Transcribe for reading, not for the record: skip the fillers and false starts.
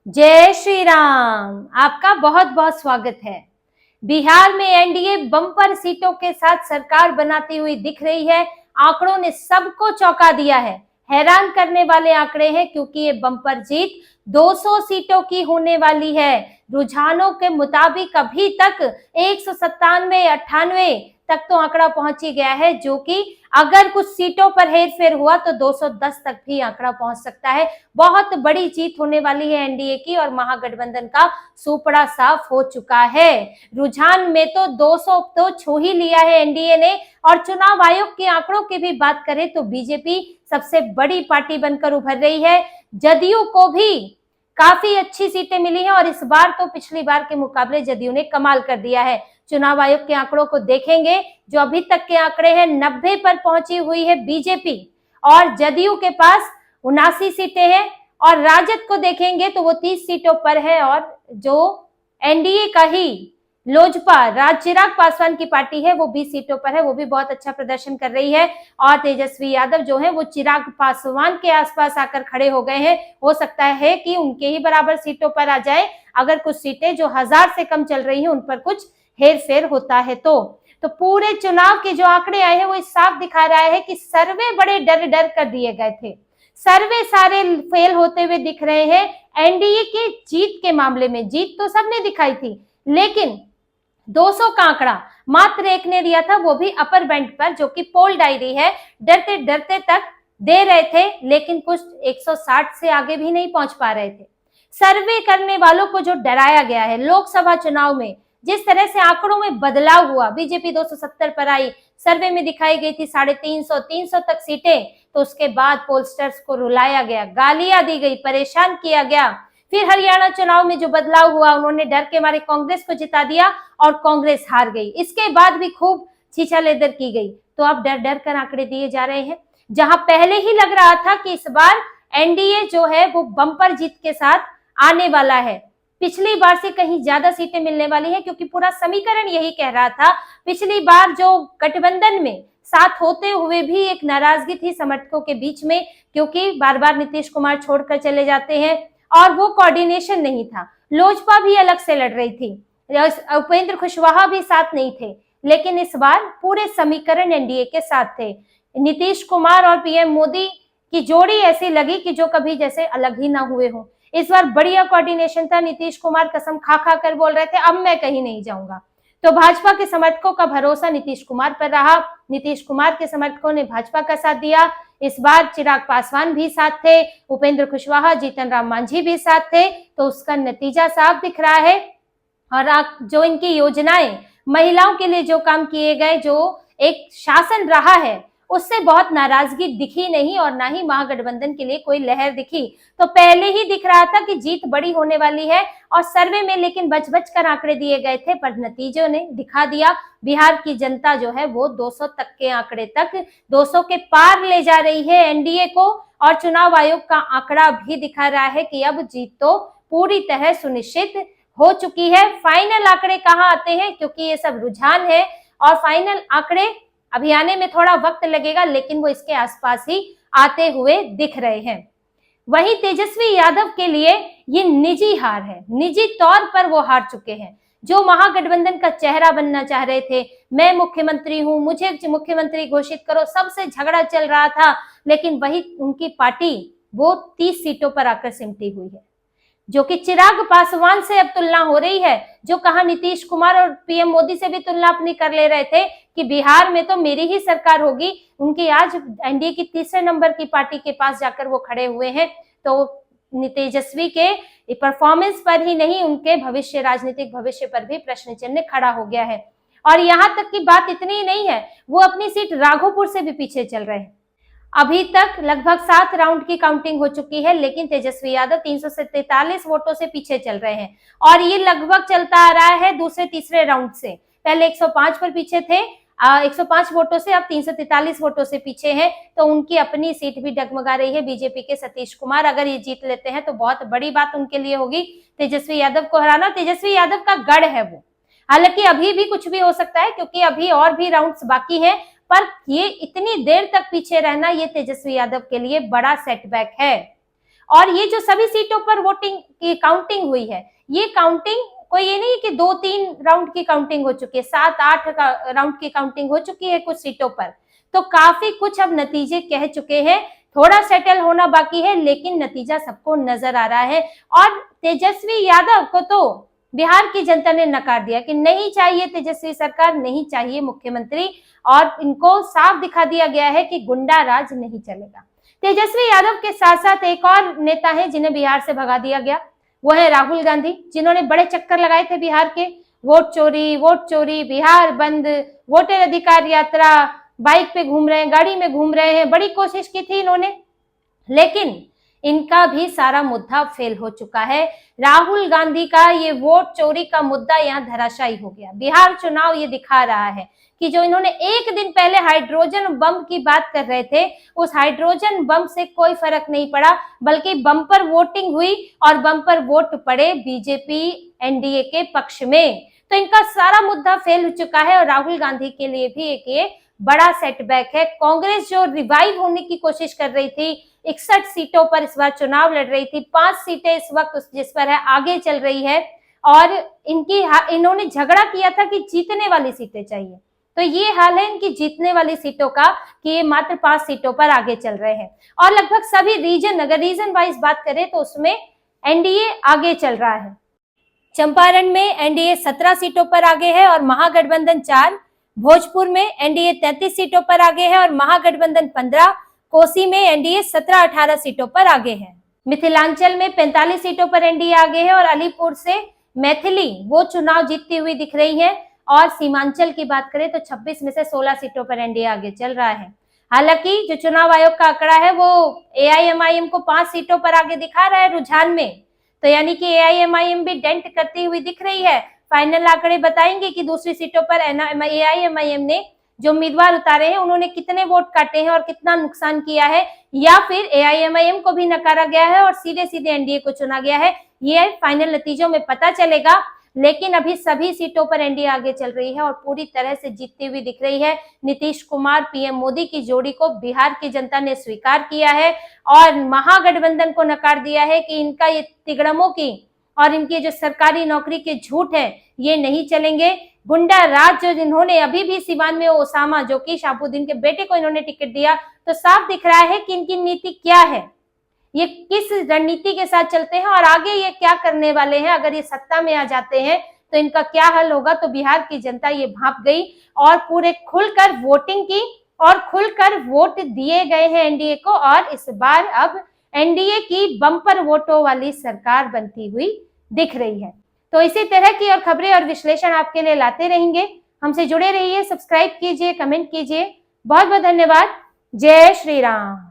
जय श्री राम। आपका बहुत बहुत स्वागत है। बिहार में एनडीए बम्पर सीटों के साथ सरकार बनाती हुई दिख रही है। आंकड़ों ने सबको चौंका दिया है। हैरान करने वाले आंकड़े हैं क्योंकि ये बम्पर जीत 200 सीटों की होने वाली है। रुझानों के मुताबिक अभी तक 197 98 तक तो आंकड़ा पहुंच ही गया है, जो कि अगर कुछ सीटों पर हेरफेर हुआ तो 210 तक भी आंकड़ा पहुंच सकता है। बहुत बड़ी जीत होने वाली है एनडीए की और महागठबंधन का सुपड़ा साफ हो चुका है। रुझान में तो 200 तो छू ही लिया है एनडीए ने। और चुनाव आयोग के आंकड़ों की भी बात करें तो बीजेपी सबसे बड़ी पार्टी बनकर उभर रही है। जदयू को भी काफी अच्छी सीटें मिली हैं और इस बार तो पिछली बार के मुकाबले जदयू ने कमाल कर दिया है। चुनाव आयोग के आंकड़ों को देखेंगे, जो अभी तक के आंकड़े हैं 90 पर पहुंची हुई है बीजेपी और जदयू के पास 79 सीटें हैं। और राजद को देखेंगे तो वो 30 सीटों पर है और जो एनडीए का ही लोजपा चिराग पासवान की पार्टी है वो 20 सीटों पर है, वो भी बहुत अच्छा प्रदर्शन कर रही है। और तेजस्वी यादव जो है वो चिराग पासवान के आसपास आकर खड़े हो गए हैं। हो सकता है कि उनके ही बराबर सीटों पर आ जाए अगर कुछ सीटें जो 1000 से कम चल रही हैं उन पर कुछ हेरफेर होता है तो पूरे चुनाव के जो आंकड़े आए हैं वो साफ दिखा रहा है कि सर्वे बड़े डर डर कर दिए गए थे। सर्वे सारे फेल होते हुए दिख रहे हैं। एनडीए के जीत के मामले में जीत तो सबने दिखाई थी, लेकिन 200 का आंकड़ा मात्र एक ने दिया था, वो भी अपर बैंड पर, जो कि पोल डायरी है। डरते डरते तक दे रहे थे, लेकिन कुछ 160 से आगे भी नहीं पहुंच पा रहे थे। सर्वे करने वालों को जो डराया गया है लोकसभा चुनाव में, जिस तरह से आंकड़ों में बदलाव हुआ, बीजेपी 270 पर आई, सर्वे में दिखाई गई थी 350 300 तक सीटें, तो उसके बाद पोलस्टर्स को रुलाया गया, गालियां दी गई, परेशान किया गया। फिर हरियाणा चुनाव में जो बदलाव हुआ, उन्होंने डर के मारे कांग्रेस को जिता दिया और कांग्रेस हार गई। इसके बाद भी खूब छीछा लेदर की गई। तो अब डर डर कर आंकड़े दिए जा रहे हैं। जहां पहले ही लग रहा था कि इस बार एनडीए जो है वो बम्पर जीत के साथ आने वाला है, पिछली बार से कहीं ज्यादा सीटें मिलने वाली है, क्योंकि पूरा समीकरण यही कह रहा था। पिछली बार जो गठबंधन में साथ होते हुए भी एक नाराजगी थी समर्थकों के बीच में, क्योंकि बार बार नीतीश कुमार छोड़कर चले जाते हैं और वो कोऑर्डिनेशन नहीं था। लोजपा भी अलग से लड़ रही थी, उपेंद्र कुशवाहा भी साथ नहीं थे, लेकिन इस बार पूरे समीकरण एनडीए के साथ थे। नीतीश कुमार और पीएम मोदी की जोड़ी ऐसी लगी कि जो कभी जैसे अलग ही ना हुए हों। इस बार बढ़िया कोऑर्डिनेशन था। नीतीश कुमार कसम खा खा कर बोल रहे थे अब मैं कहीं नहीं जाऊंगा। तो भाजपा के समर्थकों का भरोसा नीतीश कुमार पर रहा, नीतीश कुमार के समर्थकों ने भाजपा का साथ दिया। इस बार चिराग पासवान भी साथ थे, उपेंद्र कुशवाहा, जीतन राम मांझी भी साथ थे। तो उसका नतीजा साफ दिख रहा है। और जो इनकी योजनाएं, महिलाओं के लिए जो काम किए गए, जो एक शासन रहा है, उससे बहुत नाराजगी दिखी नहीं और ना ही महागठबंधन के लिए कोई लहर दिखी। तो पहले ही दिख रहा था कि जीत बड़ी होने वाली है। और सर्वे में लेकिन बच बच कर आंकड़े दिए गए थे, पर नतीजों ने दिखा दिया। बिहार की जनता जो है वो 200 तक के आंकड़े तक 200 के पार ले जा रही है एनडीए को। और चुनाव आयोग का आंकड़ा भी दिखा रहा है कि अब जीत तो पूरी तरह सुनिश्चित हो चुकी है। फाइनल आंकड़े कहाँ आते हैं, क्योंकि ये सब रुझान है और फाइनल आंकड़े अभी आने में थोड़ा वक्त लगेगा, लेकिन वो इसके आसपास ही आते हुए दिख रहे हैं। वहीं तेजस्वी यादव के लिए ये निजी हार है, निजी तौर पर वो हार चुके हैं। जो महागठबंधन का चेहरा बनना चाह रहे थे, मैं मुख्यमंत्री हूं, मुझे मुख्यमंत्री घोषित करो, सबसे झगड़ा चल रहा था, लेकिन वही उनकी पार्टी वो 30 सीटों पर आकर सिमटी हुई है। जो कि चिराग पासवान से अब तुलना हो रही है, जो कहा नीतीश कुमार और पीएम मोदी से भी तुलना अपनी कर ले रहे थे कि बिहार में तो मेरी ही सरकार होगी, उनकी आज एनडीए की तीसरे नंबर की पार्टी के पास जाकर वो खड़े हुए हैं। तो तेजस्वी के परफॉर्मेंस पर ही नहीं, उनके भविष्य, राजनीतिक भविष्य पर भी प्रश्न चिन्ह खड़ा हो गया है। और यहाँ तक की बात इतनी ही नहीं है, वो अपनी सीट राघोपुर से भी पीछे चल रहे हैं। अभी तक लगभग 7 राउंड की काउंटिंग हो चुकी है, लेकिन तेजस्वी यादव 343 वोटों से पीछे चल रहे हैं। और ये लगभग चलता आ रहा है दूसरे तीसरे राउंड से। पहले 105 पर पीछे थे, 105 वोटों से, अब 343 वोटों से पीछे हैं। तो उनकी अपनी सीट भी डगमगा रही है। बीजेपी के सतीश कुमार अगर ये जीत लेते हैं तो बहुत बड़ी बात उनके लिए होगी, तेजस्वी यादव को हराना। तेजस्वी यादव का गढ़ है वो, हालांकि अभी भी कुछ भी हो सकता है क्योंकि अभी और भी राउंड्स बाकी हैं, पर ये इतनी देर तक पीछे रहना ये तेजस्वी यादव के लिए बड़ा सेटबैक है। और ये जो सभी सीटों पर वोटिंग की काउंटिंग हुई है, ये काउंटिंग कोई ये नहीं कि 2-3 राउंड की काउंटिंग हो चुकी है, 7-8 राउंड की काउंटिंग हो चुकी है कुछ सीटों पर। तो काफी कुछ अब नतीजे कह चुके हैं, थोड़ा सेटल होना बाकी है, लेकिन नतीजा सबको नजर आ रहा है। और तेजस्वी यादव को तो बिहार की जनता ने नकार दिया कि नहीं चाहिए तेजस्वी सरकार, नहीं चाहिए मुख्यमंत्री, और इनको साफ दिखा दिया गया है कि गुंडा राज नहीं चलेगा। तेजस्वी यादव के साथ साथ एक और नेता है जिन्हें बिहार से भगा दिया गया, वो है राहुल गांधी, जिन्होंने बड़े चक्कर लगाए थे बिहार के, वोट चोरी, बिहार बंद, वोटर अधिकार यात्रा, बाइक पे घूम रहे हैं, गाड़ी में घूम रहे हैं, बड़ी कोशिश की थी इन्होंने, लेकिन इनका भी सारा मुद्दा फेल हो चुका है। राहुल गांधी का ये वोट चोरी का मुद्दा यहाँ धराशायी हो गया। बिहार चुनाव ये दिखा रहा है कि जो इन्होंने एक दिन पहले हाइड्रोजन बम की बात कर रहे थे, उस हाइड्रोजन बम से कोई फर्क नहीं पड़ा, बल्कि बम्पर वोटिंग हुई और बम्पर वोट पड़े बीजेपी एनडीए के पक्ष में। तो इनका सारा मुद्दा फेल हो चुका है और राहुल गांधी के लिए भी एक ये बड़ा सेटबैक है। कांग्रेस जो रिवाइव होने की कोशिश कर रही थी, 61 सीटों पर इस बार चुनाव लड़ रही थी, 5 सीटें इस वक्त जिस पर है आगे चल रही है, और इन्होंने झगड़ा किया था कि जीतने वाली सीटें चाहिए। तो ये हाल है इनकी जीतने वाली सीटों का कि ये मात्र 5 सीटों पर आगे चल रहे हैं। और लगभग सभी रीजन, अगर रीजन वाइज बात करें तो उसमें एनडीए आगे चल रहा है। चंपारण में एनडीए 17 सीटों पर आगे है और महागठबंधन 4, भोजपुर में एनडीए 33 सीटों पर आगे है और महागठबंधन 15, कोसी में एनडीए 17-18 सीटों पर आगे है। मिथिलांचल में 45 सीटों पर एनडीए आगे है और अलीपुर से मैथिली वो चुनाव जीतती हुई दिख रही है। और सीमांचल की बात करें तो 26 में से 16 सीटों पर एनडीए आगे चल रहा है। हालांकि जो चुनाव आयोग का आंकड़ा है वो एआईएमआईएम को 5 सीटों पर आगे दिखा रहा है रुझान में, तो यानी कि एआईएमआईएम भी डेंट करती हुई दिख रही है। फाइनल आंकड़े बताएंगे कि दूसरी सीटों पर एआईएमआईएम ने जो उम्मीदवार उतारे हैं उन्होंने कितने वोट काटे हैं और कितना नुकसान किया है, या फिर एआईएमआईएम को भी नकारा गया है और सीधे सीधे एनडीए को चुना गया है, ये फाइनल नतीजों में पता चलेगा। लेकिन अभी सभी सीटों पर एनडीए आगे चल रही है और पूरी तरह से जीतती हुई दिख रही है। नीतीश कुमार पीएम मोदी की जोड़ी को बिहार की जनता ने स्वीकार किया है और महागठबंधन को नकार दिया है कि इनका ये तिगड़मों की और इनके जो सरकारी नौकरी के झूठ है ये नहीं चलेंगे। गुंडा राज जो जिन्होंने अभी भी सिवान में ओसामा, जो कि शाहबुद्दीन के बेटे को इन्होंने टिकट दिया, तो साफ दिख रहा है कि इनकी नीति क्या है, ये किस रणनीति के साथ चलते हैं और आगे ये क्या करने वाले हैं। अगर ये सत्ता में आ जाते हैं तो इनका क्या हल होगा, तो बिहार की जनता ये भांप गई और पूरे खुलकर वोटिंग की और खुलकर वोट दिए गए हैं एनडीए को, और इस बार अब एनडीए की बम्पर वोटों वाली सरकार बनती हुई दिख रही है। तो इसी तरह की और खबरें और विश्लेषण आपके लिए लाते रहेंगे। हमसे जुड़े रहिए, सब्सक्राइब कीजिए, कमेंट कीजिए। बहुत बहुत धन्यवाद। जय श्री राम।